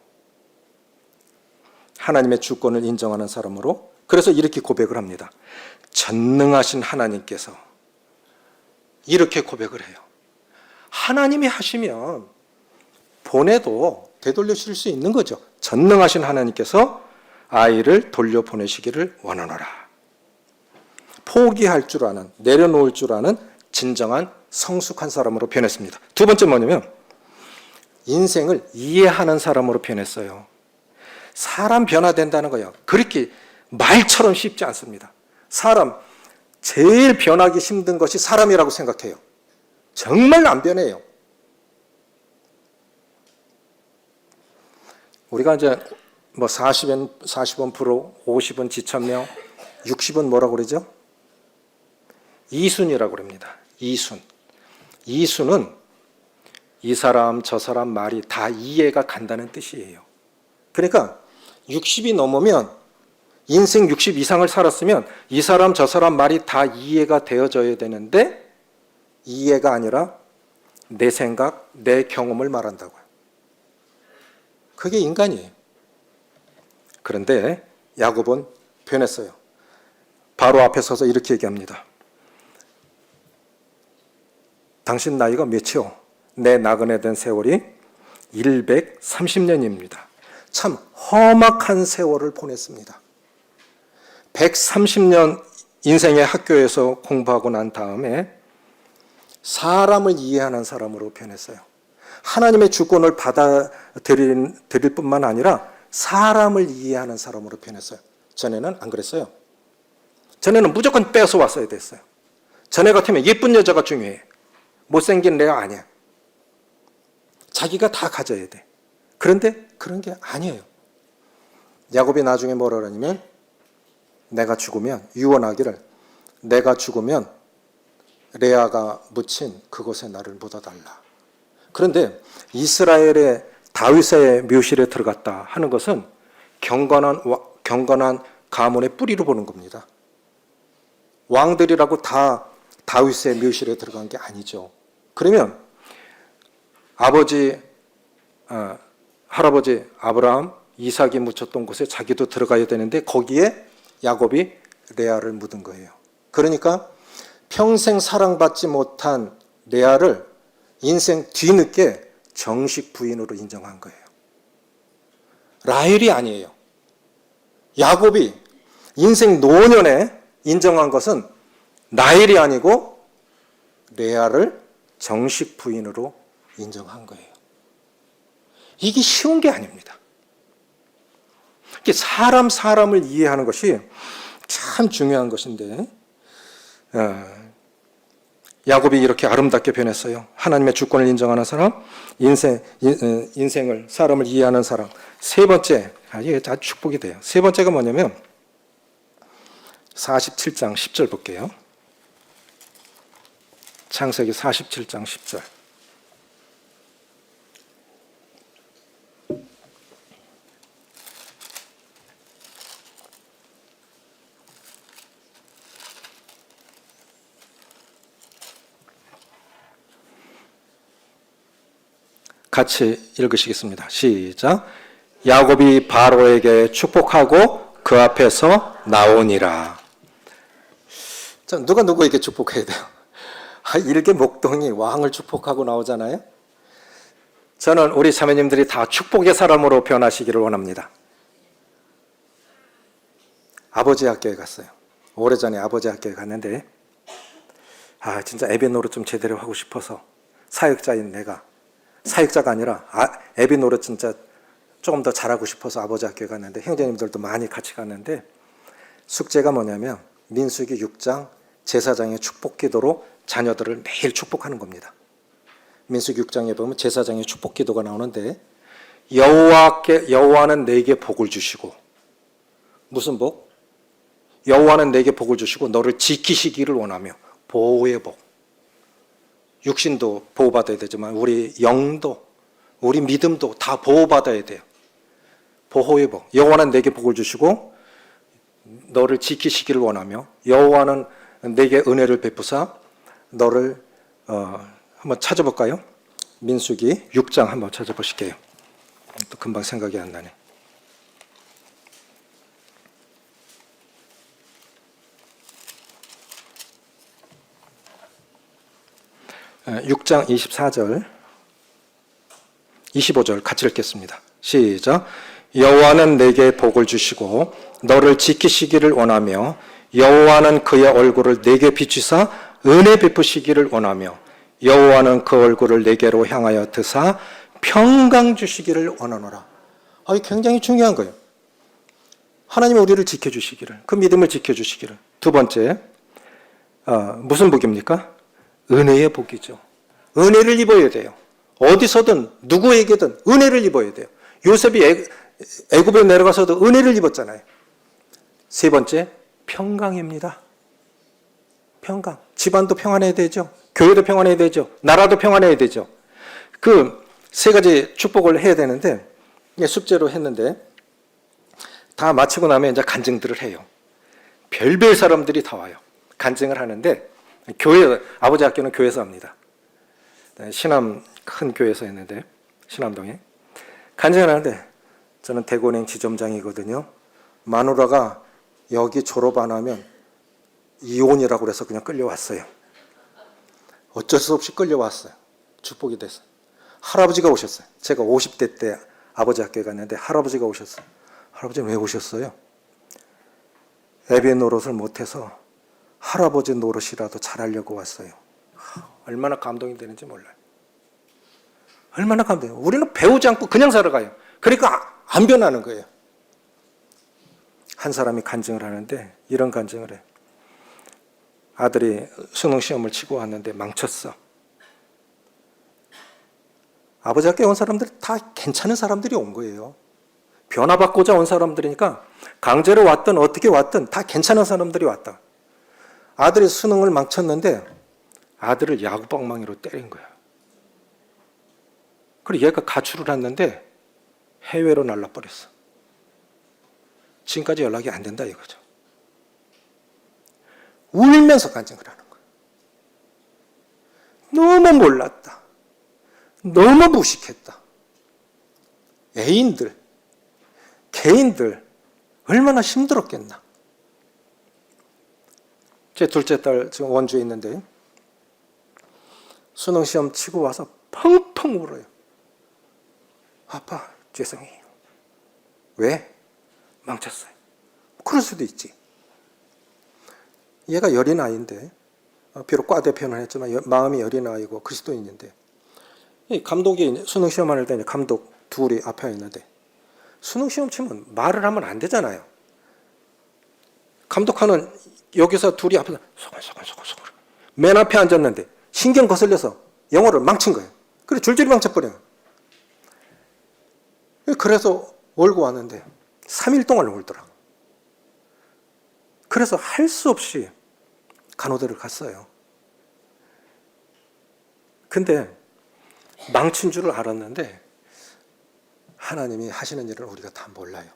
하나님의 주권을 인정하는 사람으로. 그래서 이렇게 고백을 합니다. 전능하신 하나님께서 이렇게 고백을 해요. 하나님이 하시면 보내도 되돌려주실 수 있는 거죠. 전능하신 하나님께서 아이를 돌려보내시기를 원하노라. 포기할 줄 아는, 내려놓을 줄 아는 진정한 성숙한 사람으로 변했습니다. 두 번째 뭐냐면 인생을 이해하는 사람으로 변했어요. 사람 변화된다는 거예요. 그렇게 말처럼 쉽지 않습니다. 사람 제일 변하기 힘든 것이 사람이라고 생각해요. 정말 안 변해요. 우리가 이제 뭐 40원 프로, 50원 지천명, 60원 뭐라고 그러죠? 이순이라고 그럽니다. 이순은 이 사람 저 사람 말이 다 이해가 간다는 뜻이에요. 그러니까 60이 넘으면 인생 60 이상을 살았으면 이 사람 저 사람 말이 다 이해가 되어져야 되는데 이해가 아니라 내 생각, 내 경험을 말한다고요. 그게 인간이에요. 그런데 야곱은 변했어요. 바로 앞에 서서 이렇게 얘기합니다. 당신 나이가 몇이요? 내 나그네 된 세월이 130년입니다. 참 험악한 세월을 보냈습니다. 130년 인생의 학교에서 공부하고 난 다음에 사람을 이해하는 사람으로 변했어요. 하나님의 주권을 받아들일 뿐만 아니라 사람을 이해하는 사람으로 변했어요. 전에는 안 그랬어요. 전에는 무조건 뺏어 왔어야 됐어요. 전에 같으면 예쁜 여자가 중요해. 못생긴 내가 아니야. 자기가 다 가져야 돼. 그런데 그런 게 아니에요. 야곱이 나중에 뭐라 그러냐면 내가 죽으면 유언하기를 내가 죽으면 레아가 묻힌 그곳에 나를 묻어달라. 그런데 이스라엘의 다윗의 묘실에 들어갔다 하는 것은 경건한 가문의 뿌리로 보는 겁니다. 왕들이라고 다 다윗의 묘실에 들어간 게 아니죠. 그러면 할아버지 아브라함, 이삭이 묻혔던 곳에 자기도 들어가야 되는데 거기에 야곱이 레아를 묻은 거예요. 그러니까 평생 사랑받지 못한 레아를 인생 뒤늦게 정식 부인으로 인정한 거예요. 라헬이 아니에요. 야곱이 인생 노년에 인정한 것은 라헬이 아니고 레아를 정식 부인으로 인정한 거예요. 이게 쉬운 게 아닙니다. 사람을 이해하는 것이 참 중요한 것인데, 야곱이 이렇게 아름답게 변했어요. 하나님의 주권을 인정하는 사람, 인생을, 사람을 이해하는 사람. 세 번째, 이게 아주 축복이 돼요. 세 번째가 뭐냐면 47장 10절 볼게요. 창세기 47장 10절. 같이 읽으시겠습니다. 시작. 야곱이 바로에게 축복하고 그 앞에서 나오니라. 자, 누가 누구에게 축복해야 돼요? 일개 목동이 왕을 축복하고 나오잖아요. 저는 우리 자매님들이 다 축복의 사람으로 변하시기를 원합니다. 아버지 학교에 갔어요. 오래전에 아버지 학교에 갔는데 진짜 애비 노릇 좀 제대로 하고 싶어서 사역자인 내가 사역자가 아니라 애비 노릇 진짜 조금 더 잘하고 싶어서 아버지 학교에 갔는데 형제님들도 많이 같이 갔는데 숙제가 뭐냐면 민수기 6장 제사장의 축복 기도로 자녀들을 매일 축복하는 겁니다. 민수기 6장에 보면 제사장의 축복 기도가 나오는데 여호와는 내게 복을 주시고 무슨 복? 여호와는 내게 복을 주시고 너를 지키시기를 원하며 보호의 복. 육신도 보호받아야 되지만 우리 영도 우리 믿음도 다 보호받아야 돼요. 보호의 복. 여호와는 내게 복을 주시고 너를 지키시기를 원하며 여호와는 내게 은혜를 베푸사 너를 한번 찾아볼까요? 민수기 6장 한번 찾아보실게요. 또 금방 생각이 안 나네. 6장 24절 25절 같이 읽겠습니다. 시작. 여호와는 내게 복을 주시고 너를 지키시기를 원하며 여호와는 그의 얼굴을 내게 비추사 은혜 베푸시기를 원하며 여호와는 그 얼굴을 내게로 향하여 드사 평강 주시기를 원하노라. 이게 굉장히 중요한 거예요. 하나님이 우리를 지켜주시기를, 그 믿음을 지켜주시기를. 두 번째, 무슨 복입니까? 은혜의 복이죠. 은혜를 입어야 돼요. 어디서든 누구에게든 은혜를 입어야 돼요. 요셉이 애굽에 내려가서도 은혜를 입었잖아요. 세 번째, 평강입니다. 평강. 집안도 평안해야 되죠. 교회도 평안해야 되죠. 나라도 평안해야 되죠. 그 세 가지 축복을 해야 되는데 숙제로 했는데 다 마치고 나면 이제 간증들을 해요. 별별 사람들이 다 와요. 간증을 하는데 교회, 아버지 학교는 교회에서 합니다. 신암 큰 교회에서 했는데 신암동에 간증을 하는데 저는 대구은행 지점장이거든요. 마누라가 여기 졸업 안 하면 이혼이라고 그래서 그냥 끌려왔어요. 어쩔 수 없이 끌려왔어요. 축복이 돼서. 할아버지가 오셨어요. 제가 50대 때 아버지 학교에 갔는데 할아버지가 오셨어요. 할아버지는 왜 오셨어요? 애비 노릇을 못해서 할아버지 노릇이라도 잘하려고 왔어요. 얼마나 감동이 되는지 몰라요. 얼마나 감동이에요. 우리는 배우지 않고 그냥 살아가요. 그러니까 안 변하는 거예요. 한 사람이 간증을 하는데 이런 간증을 해요. 아들이 수능 시험을 치고 왔는데 망쳤어. 아버지 학교에 온 사람들이 다 괜찮은 사람들이 온 거예요. 변화받고자 온 사람들이니까 강제로 왔든 어떻게 왔든 다 괜찮은 사람들이 왔다. 아들이 수능을 망쳤는데 아들을 야구방망이로 때린 거야. 그리고 얘가 가출을 했는데 해외로 날라버렸어. 지금까지 연락이 안 된다 이거죠. 울면서 간증을 하는 거예요. 너무 몰랐다. 너무 무식했다. 애인들, 개인들 얼마나 힘들었겠나. 제 둘째 딸 지금 원주에 있는데 수능 시험 치고 와서 펑펑 울어요. 아빠 죄송해요. 왜? 망쳤어요. 그럴 수도 있지. 얘가 여린 아이인데 비록 과 대표는 했지만 마음이 여린 아이고 그리스도인인데 감독이 수능 시험을 할 때 감독 둘이 앞에 있는데 수능 시험 치면 말을 하면 안 되잖아요. 감독하는 여기서 둘이 앞에서 소곤소곤 맨 앞에 앉았는데 신경 거슬려서 영어를 망친 거예요. 그래 줄줄이 망쳐버려요. 그래서 울고 왔는데 3일 동안 울더라고. 그래서 할 수 없이 간호대를 갔어요. 근데 망친 줄을 알았는데 하나님이 하시는 일을 우리가 다 몰라요.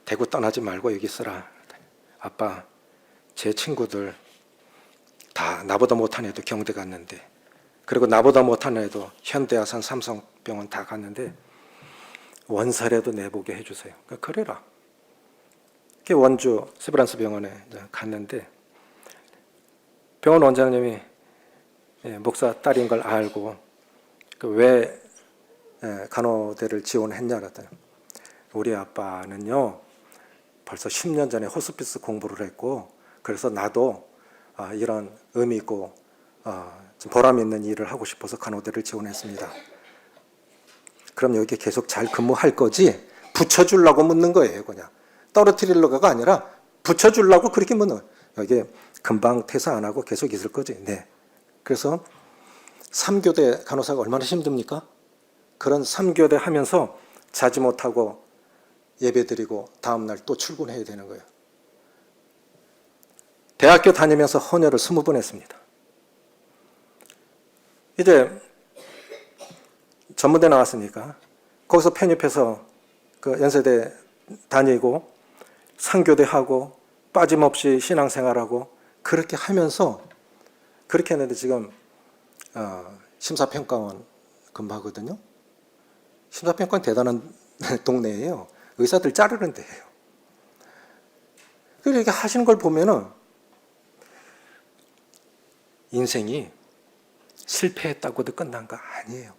대구 떠나지 말고 여기 있어라. 아빠, 제 친구들 다 나보다 못한 애도 경대 갔는데, 그리고 나보다 못한 애도 현대아산 삼성병원 다 갔는데 원서라도 내보게 해주세요. 그래라. 원주 세브란스 병원에 갔는데 병원 원장님이 목사 딸인 걸 알고 왜 간호대를 지원했냐 그랬더니 우리 아빠는요 벌써 10년 전에 호스피스 공부를 했고 그래서 나도 이런 의미 있고 보람 있는 일을 하고 싶어서 간호대를 지원했습니다. 그럼 여기 계속 잘 근무할 거지? 붙여주려고 묻는 거예요. 그냥 떨어뜨리려고가 아니라 붙여주려고 그렇게 묻는 거예요. 여기 금방 퇴사 안 하고 계속 있을 거지? 네. 그래서 3교대 간호사가 얼마나 힘듭니까? 그런 3교대 하면서 자지 못하고 예배드리고 다음날 또 출근해야 되는 거예요. 대학교 다니면서 헌혈을 20번 했습니다. 이제 전문대 나왔으니까 거기서 편입해서 그 연세대 다니고 상교대하고 빠짐없이 신앙생활하고 그렇게 하면서 그렇게 했는데 지금 심사평가원 근무하거든요. 심사평가원 대단한 동네예요. 의사들 자르는 데예요. 이렇게 하시는 걸 보면은 인생이 실패했다고도 끝난 거 아니에요.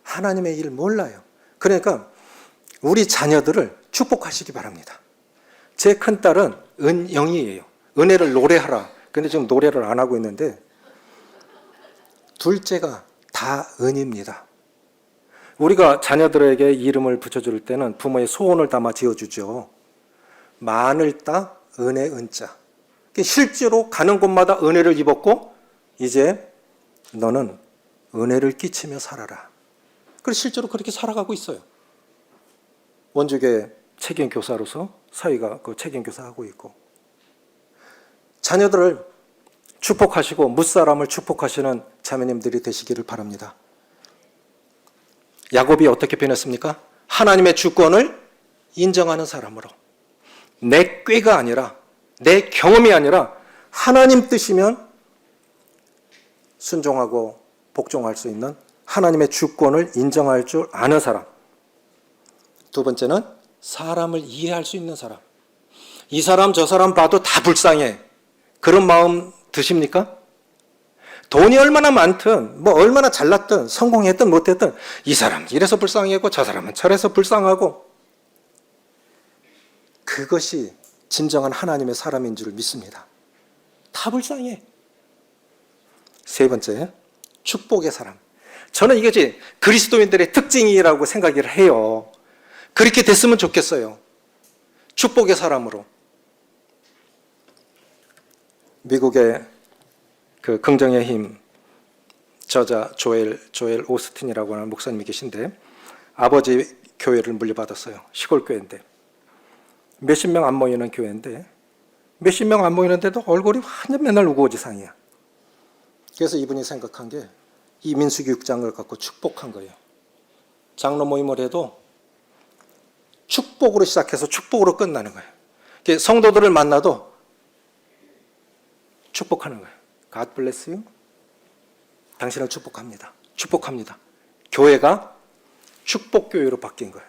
하나님의 일을 몰라요. 그러니까 우리 자녀들을 축복하시기 바랍니다. 제 큰딸은 은영이에요. 은혜를 노래하라. 근데 지금 노래를 안 하고 있는데 둘째가 다 은입니다. 우리가 자녀들에게 이름을 붙여줄 때는 부모의 소원을 담아 지어주죠. 만을 따 은혜 은자. 실제로 가는 곳마다 은혜를 입었고 이제 너는 은혜를 끼치며 살아라. 그래서 실제로 그렇게 살아가고 있어요. 원주교회 책임교사로서 사위가 그 책임교사하고 있고 자녀들을 축복하시고 무사람을 축복하시는 자매님들이 되시기를 바랍니다. 야곱이 어떻게 변했습니까? 하나님의 주권을 인정하는 사람으로 내 꾀가 아니라 내 경험이 아니라 하나님 뜻이면 순종하고 복종할 수 있는 하나님의 주권을 인정할 줄 아는 사람. 두 번째는 사람을 이해할 수 있는 사람. 이 사람 저 사람 봐도 다 불쌍해. 그런 마음 드십니까? 돈이 얼마나 많든 뭐 얼마나 잘났든 성공했든 못했든 이 사람 이래서 불쌍하고 저 사람은 저래서 불쌍하고 그것이 진정한 하나님의 사람인 줄 믿습니다. 다 불쌍해. 세 번째, 축복의 사람. 저는 이것이 그리스도인들의 특징이라고 생각을 해요. 그렇게 됐으면 좋겠어요. 축복의 사람으로. 미국의 그 긍정의 힘 저자 조엘 오스틴이라고 하는 목사님이 계신데 아버지 교회를 물려받았어요. 시골 교회인데 몇십 명 안 모이는 교회인데 몇십 명 안 모이는데도 얼굴이 완전 맨날 우거지상이야. 그래서 이분이 생각한 게 이 민수교육장을 갖고 축복한 거예요. 장로 모임을 해도 축복으로 시작해서 축복으로 끝나는 거예요. 성도들을 만나도 축복하는 거예요. God bless you. 당신을 축복합니다. 축복합니다. 교회가 축복교회로 바뀐 거예요.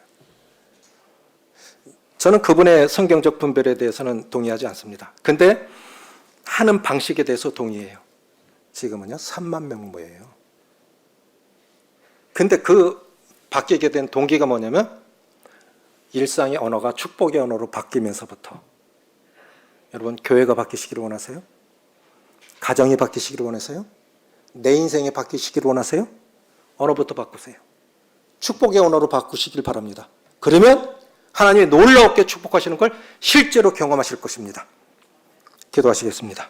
저는 그분의 성경적 분별에 대해서는 동의하지 않습니다. 근데 하는 방식에 대해서 동의해요. 지금은요 3만 명 모여요. 근데 그 바뀌게 된 동기가 뭐냐면 일상의 언어가 축복의 언어로 바뀌면서부터. 여러분 교회가 바뀌시기를 원하세요? 가정이 바뀌시기를 원하세요? 내 인생이 바뀌시기를 원하세요? 언어부터 바꾸세요. 축복의 언어로 바꾸시길 바랍니다. 그러면 하나님이 놀라웠게 축복하시는 걸 실제로 경험하실 것입니다. 기도하시겠습니다.